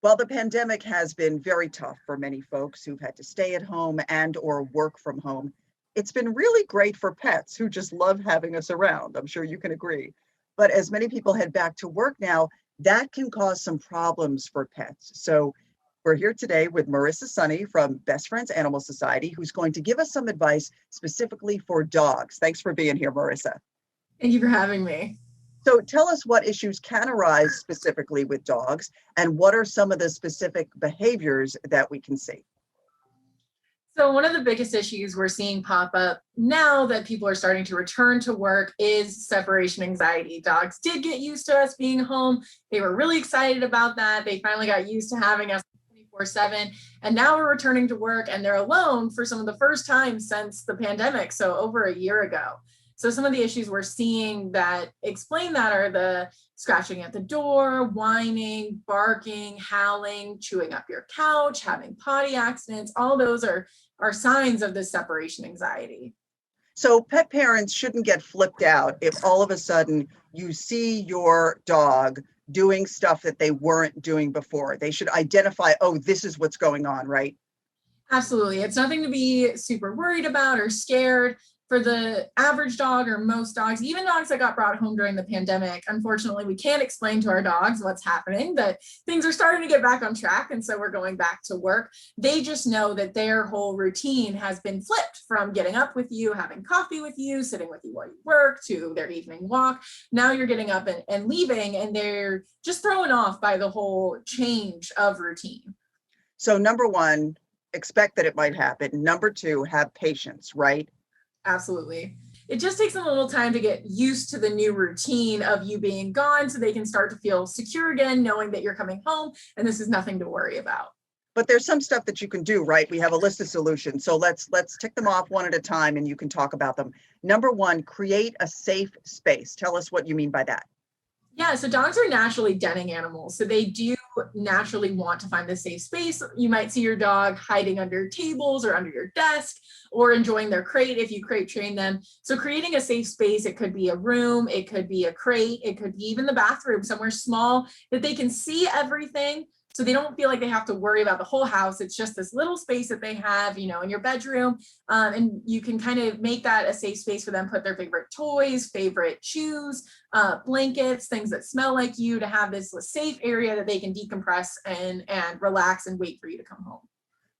Well, the pandemic has been very tough for many folks who've had to stay at home and or work from home. It's been really great for pets who just love having us around. I'm sure you can agree. But as many people head back to work now, that can cause some problems for pets. So we're here today with Marissa Sunny from Best Friends Animal Society, who's going to give us some advice specifically for dogs. Thanks for being here, Marissa. Thank you for having me. So tell us what issues can arise specifically with dogs and what are some of the specific behaviors that we can see? So one of the biggest issues we're seeing pop up now that people are starting to return to work is separation anxiety. Dogs did get used to us being home. They were really excited about that. They finally got used to having us 24/7. And now we're returning to work and they're alone for some of the first time since the pandemic. So over a year ago. So some of the issues we're seeing that explain that are the scratching at the door, whining, barking, howling, chewing up your couch, having potty accidents. All those are signs of this separation anxiety. So pet parents shouldn't get flipped out if all of a sudden you see your dog doing stuff that they weren't doing before. They should identify, oh, this is what's going on, right? Absolutely. It's nothing to be super worried about or scared. For the average dog or most dogs, even dogs that got brought home during the pandemic, unfortunately, we can't explain to our dogs what's happening, that things are starting to get back on track. And so we're going back to work. They just know that their whole routine has been flipped from getting up with you, having coffee with you, sitting with you while you work, to their evening walk. Now you're getting up and leaving, and they're just thrown off by the whole change of routine. So number one, expect that it might happen. Number two, have patience, right? Absolutely. It just takes them a little time to get used to the new routine of you being gone so they can start to feel secure again, knowing that you're coming home and this is nothing to worry about. But there's some stuff that you can do, right? We have a list of solutions. So let's tick them off one at a time and you can talk about them. Number one, create a safe space. Tell us what you mean by that. Yeah, so dogs are naturally denning animals. So they do naturally want to find a safe space. You might see your dog hiding under tables or under your desk or enjoying their crate if you crate train them. So creating a safe space, it could be a room, it could be a crate, it could be even the bathroom, somewhere small that they can see everything. So they don't feel like they have to worry about the whole house. It's just this little space that they have, in your bedroom. And you can kind of make that a safe space for them, put their favorite toys, favorite chews, blankets, things that smell like you, to have this safe area that they can decompress and relax and wait for you to come home.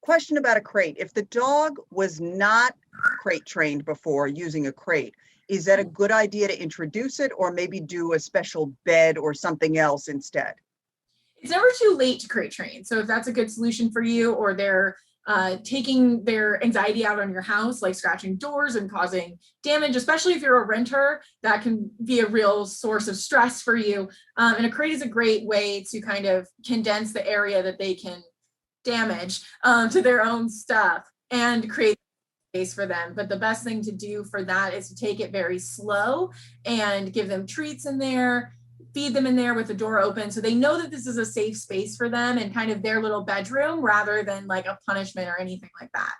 Question about a crate. If the dog was not crate trained before using a crate, is that a good idea to introduce it or maybe do a special bed or something else instead? It's never too late to crate train. So if that's a good solution for you, or they're taking their anxiety out on your house, like scratching doors and causing damage, especially if you're a renter, that can be a real source of stress for you. And a crate is a great way to kind of condense the area that they can damage to their own stuff and create space for them. But the best thing to do for that is to take it very slow and give them treats in there, feed them in there with the door open, so they know that this is a safe space for them and kind of their little bedroom rather than like a punishment or anything like that.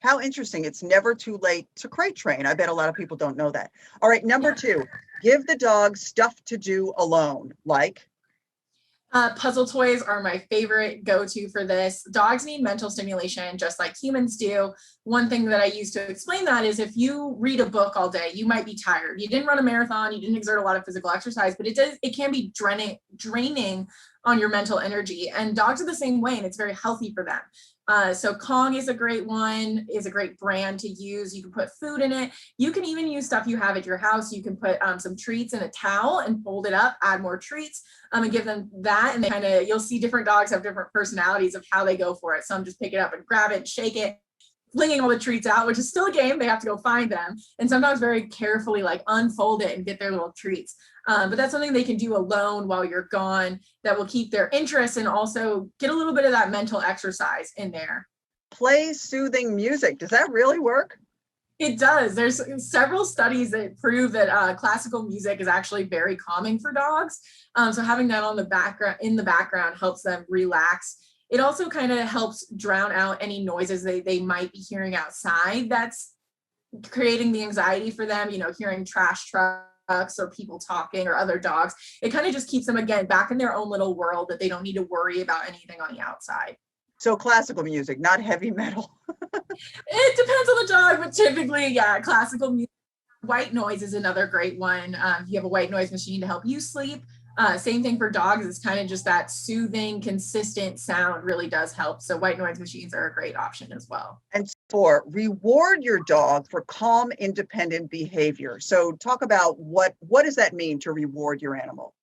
How interesting. It's never too late to crate train. I bet a lot of people don't know that. All right, number two, give the dog stuff to do alone, like? Puzzle toys are my favorite go-to for this. Dogs need mental stimulation just like humans do. One thing that I use to explain that is if you read a book all day, you might be tired. You didn't run a marathon, you didn't exert a lot of physical exercise, but it can be draining on your mental energy. And dogs are the same way, and it's very healthy for them. So Kong is a great one, is a great brand to use. You can put food in it. You can even use stuff you have at your house. You can put some treats in a towel and fold it up, add more treats, and give them that. And you'll see different dogs have different personalities of how they go for it. Some just pick it up and grab it, shake it, flinging all the treats out, which is still a game. They have to go find them. And sometimes very carefully unfold it and get their little treats. But that's something they can do alone while you're gone that will keep their interest and also get a little bit of that mental exercise in there. Play soothing music. Does that really work? It does. There's several studies that prove that classical music is actually very calming for dogs. So having that in the background helps them relax. It also kind of helps drown out any noises they might be hearing outside that's creating the anxiety for them, hearing trash trucks or people talking or other dogs. It kind of just keeps them, again, back in their own little world that they don't need to worry about anything on the outside. So classical music, not heavy metal. It depends on the dog, but typically, yeah, classical music. White noise is another great one. If you have a white noise machine to help you sleep. Same thing for dogs. It's kind of just that soothing, consistent sound really does help. So white noise machines are a great option as well. And four, reward your dog for calm, independent behavior. So talk about what does that mean to reward your animal?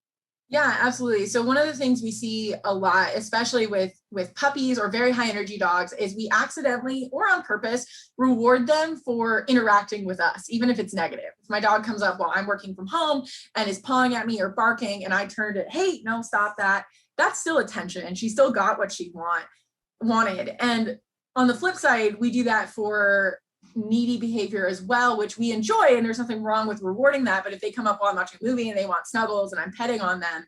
Yeah, absolutely. So one of the things we see a lot, especially with puppies or very high energy dogs, is we accidentally or on purpose reward them for interacting with us, even if it's negative. If my dog comes up while I'm working from home and is pawing at me or barking and I turned it, hey, no, stop that. That's still attention and she still got what she wanted. And on the flip side, we do that for needy behavior as well, which we enjoy, and there's nothing wrong with rewarding that. But if they come up while I'm watching a movie and they want snuggles and I'm petting on them,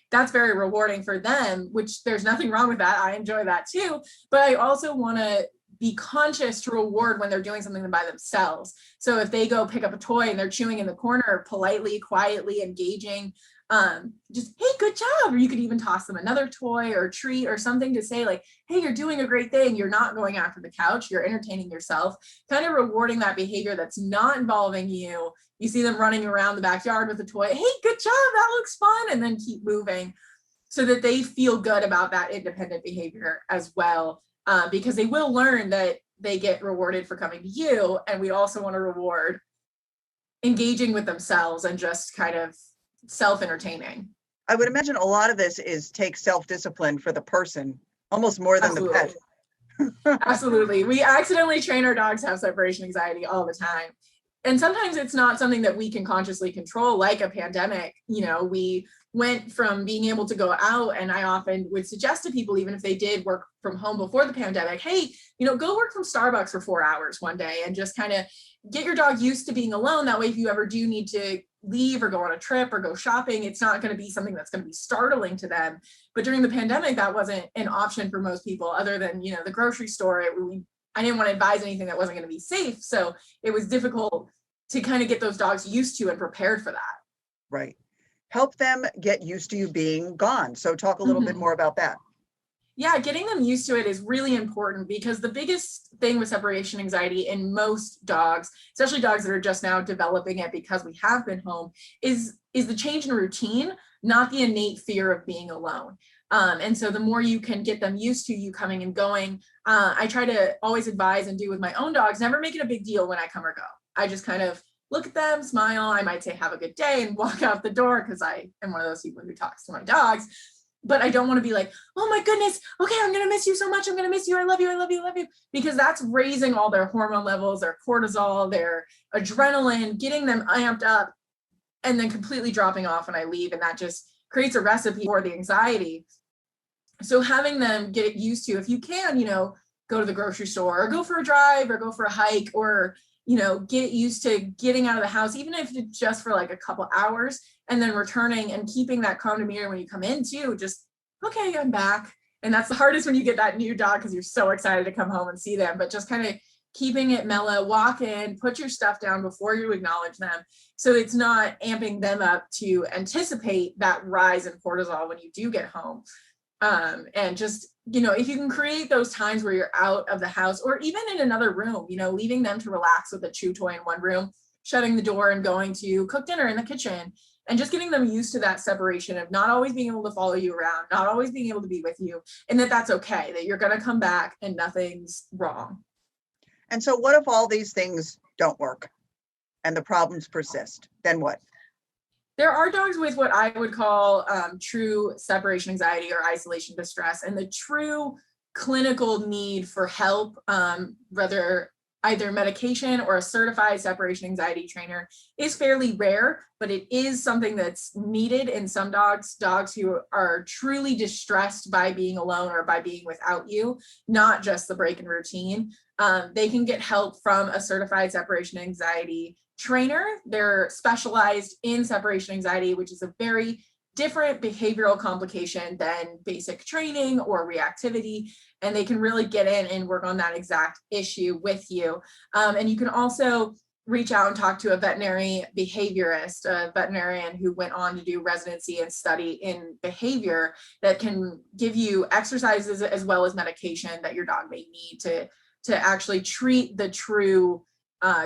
that's very rewarding for them, which there's nothing wrong with that. I enjoy that too. But I also want to be conscious to reward when they're doing something by themselves. So if they go pick up a toy and they're chewing in the corner, politely, quietly engaging, just, hey, good job. Or you could even toss them another toy or treat or something to say like, hey, you're doing a great thing. You're not going after the couch. You're entertaining yourself, kind of rewarding that behavior that's not involving you. You see them running around the backyard with a toy. Hey, good job. That looks fun. And then keep moving so that they feel good about that independent behavior as well. Because they will learn that they get rewarded for coming to you. And we also want to reward engaging with themselves and just kind of self-entertaining. I would imagine a lot of this takes self-discipline for the person, almost more than Absolutely. the pet. Absolutely. We accidentally train our dogs to have separation anxiety all the time. And sometimes it's not something that we can consciously control, like a pandemic. You know, we went from being able to go out, and I often would suggest to people, even if they did work from home before the pandemic, hey, go work from Starbucks for 4 hours one day and just kind of get your dog used to being alone. That way, if you ever do need to leave or go on a trip or go shopping, it's not going to be something that's going to be startling to them. But during the pandemic, that wasn't an option for most people, other than, the grocery store. I didn't want to advise anything that wasn't going to be safe. So it was difficult to kind of get those dogs used to and prepared for that. Right. Help them get used to you being gone. So talk a little bit more about that. Yeah, getting them used to it is really important, because the biggest thing with separation anxiety in most dogs, especially dogs that are just now developing it because we have been home, is the change in routine, not the innate fear of being alone. And so the more you can get them used to you coming and going, I try to always advise and do with my own dogs, never make it a big deal when I come or go. I just kind of look at them, smile. I might say, have a good day, and walk out the door, because I am one of those people who talks to my dogs. But I don't want to be like, oh my goodness, okay, I'm going to miss you so much. I'm going to miss you. I love you. I love you. I love you. Because that's raising all their hormone levels, their cortisol, their adrenaline, getting them amped up, and then completely dropping off when I leave. And that just creates a recipe for the anxiety. So having them get used to, if you can, go to the grocery store or go for a drive or go for a hike, or get used to getting out of the house, even if it's just for like a couple hours, and then returning and keeping that calm demeanor when you come in too. Just, okay, I'm back. And that's the hardest when you get that new dog, because you're so excited to come home and see them. But just kind of keeping it mellow, walk in, put your stuff down before you acknowledge them. So it's not amping them up to anticipate that rise in cortisol when you do get home. And just, if you can create those times where you're out of the house, or even in another room, leaving them to relax with a chew toy in one room, shutting the door and going to cook dinner in the kitchen, and just getting them used to that separation of not always being able to follow you around, not always being able to be with you, and that's okay, that you're going to come back and nothing's wrong. And so what if all these things don't work and the problems persist? Then what? There are dogs with what I would call true separation anxiety or isolation distress, and the true clinical need for help, whether either medication or a certified separation anxiety trainer, is fairly rare, but it is something that's needed in some dogs who are truly distressed by being alone or by being without you, not just the break in routine. They can get help from a certified separation anxiety trainer. They're specialized in separation anxiety, which is a very different behavioral complication than basic training or reactivity. And they can really get in and work on that exact issue with you. And you can also reach out and talk to a veterinary behaviorist, a veterinarian who went on to do residency and study in behavior that can give you exercises as well as medication that your dog may need to actually treat the true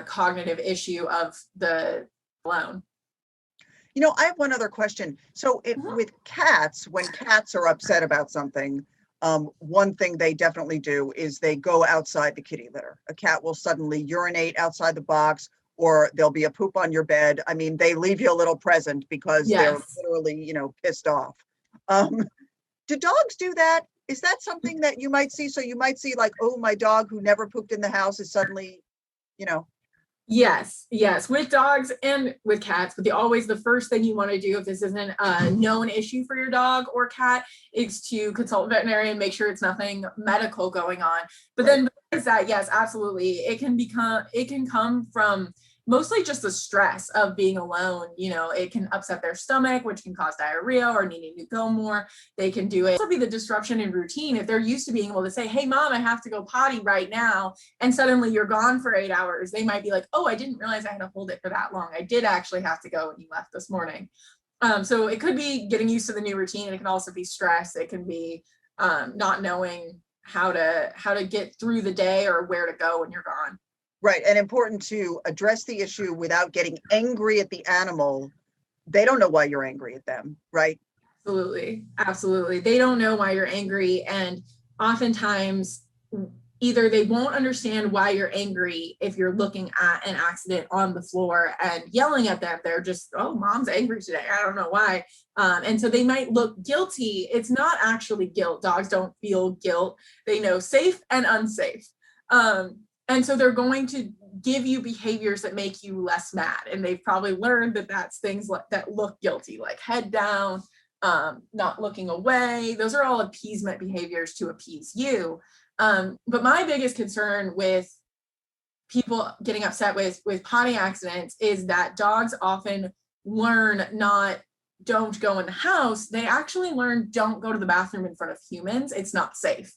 cognitive issue of the loan. I have one other question. So with cats, when cats are upset about something, one thing they definitely do is they go outside the kitty litter. A cat will suddenly urinate outside the box, or there'll be a poop on your bed. I mean, they leave you a little present because they're literally, pissed off. Do dogs do that? Is that something that you might see? So you might see like, oh, my dog who never pooped in the house is suddenly, Yes, with dogs and with cats, but the first thing you want to do if this isn't a known issue for your dog or cat is to consult a veterinarian, make sure it's nothing medical going on. But then besides that, yes, absolutely. It can come from mostly just the stress of being alone. It can upset their stomach, which can cause diarrhea or needing to go more. They can do it. Also be the disruption in routine. If they're used to being able to say, hey, mom, I have to go potty right now, and suddenly you're gone for 8 hours, they might be like, oh, I didn't realize I had to hold it for that long. I did actually have to go when you left this morning. So it could be getting used to the new routine. It can also be stress. It can be not knowing how to get through the day or where to go when you're gone. Right. And important to address the issue without getting angry at the animal. They don't know why you're angry at them, right? Absolutely. They don't know why you're angry. And oftentimes, either they won't understand why you're angry if you're looking at an accident on the floor and yelling at them. They're just, oh, mom's angry today. I don't know why. And so they might look guilty. It's not actually guilt. Dogs don't feel guilt. They know safe and unsafe. And so they're going to give you behaviors that make you less mad. And they've probably learned that that's things that look guilty, like head down, not looking away. Those are all appeasement behaviors to appease you. But my biggest concern with people getting upset with potty accidents is that dogs often learn don't go in the house. They actually learn don't go to the bathroom in front of humans. It's not safe.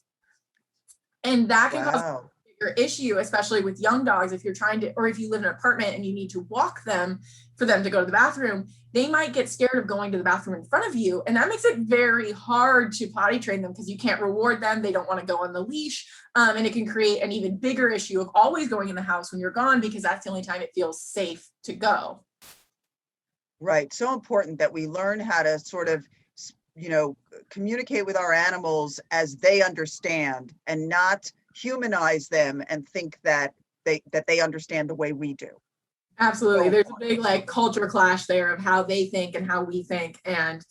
And that can cause your issue, especially with young dogs. If you're or if you live in an apartment and you need to walk them for them to go to the bathroom, they might get scared of going to the bathroom in front of you. And that makes it very hard to potty train them because you can't reward them. They don't want to go on the leash. And it can create an even bigger issue of always going in the house when you're gone, because that's the only time it feels safe to go. Right. So important that we learn how to sort of, communicate with our animals as they understand, and not humanize them and think that they understand the way we do. Absolutely. There's a big culture clash there of how they think and how we think, and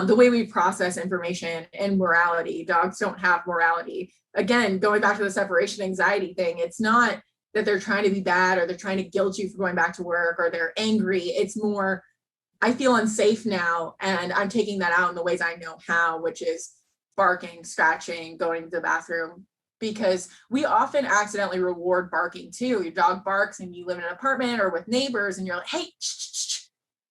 the way we process information and morality. Dogs don't have morality. Again, going back to the separation anxiety thing, it's not that they're trying to be bad or they're trying to guilt you for going back to work or they're angry. It's more, I feel unsafe now, and I'm taking that out in the ways I know how, which is barking, scratching, going to the bathroom. Because we often accidentally reward barking too. Your dog barks and you live in an apartment or with neighbors and you're like, hey, shh, shh, shh.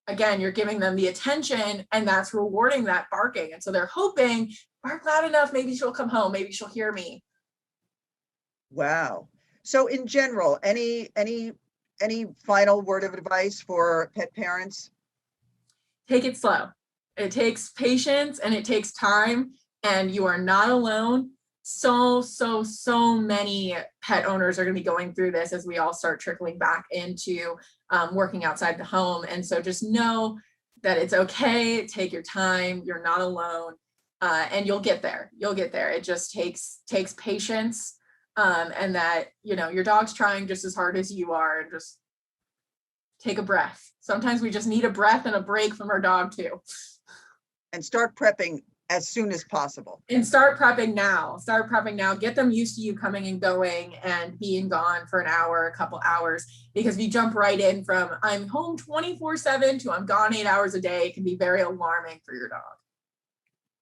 Again, you're giving them the attention, and that's rewarding that barking. And so they're hoping, bark loud enough, maybe she'll come home, maybe she'll hear me. Wow. So in general, any final word of advice for pet parents? Take it slow. It takes patience and it takes time, and you are not alone. So many pet owners are going to be going through this as we all start trickling back into working outside the home. And so just know that it's okay. Take your time. You're not alone, and you'll get there. It just takes patience, and that, your dog's trying just as hard as you are, and just take a breath. Sometimes we just need a breath and a break from our dog too. And start prepping as soon as possible. And start prepping now. Get them used to you coming and going and being gone for an hour, a couple hours, because if you jump right in from I'm home 24/7 to I'm gone 8 hours a day, it can be very alarming for your dog.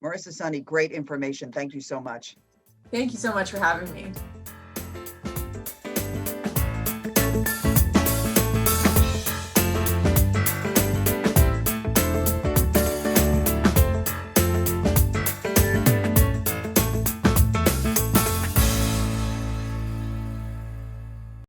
Marissa Sunny, great information. Thank you so much. Thank you so much for having me.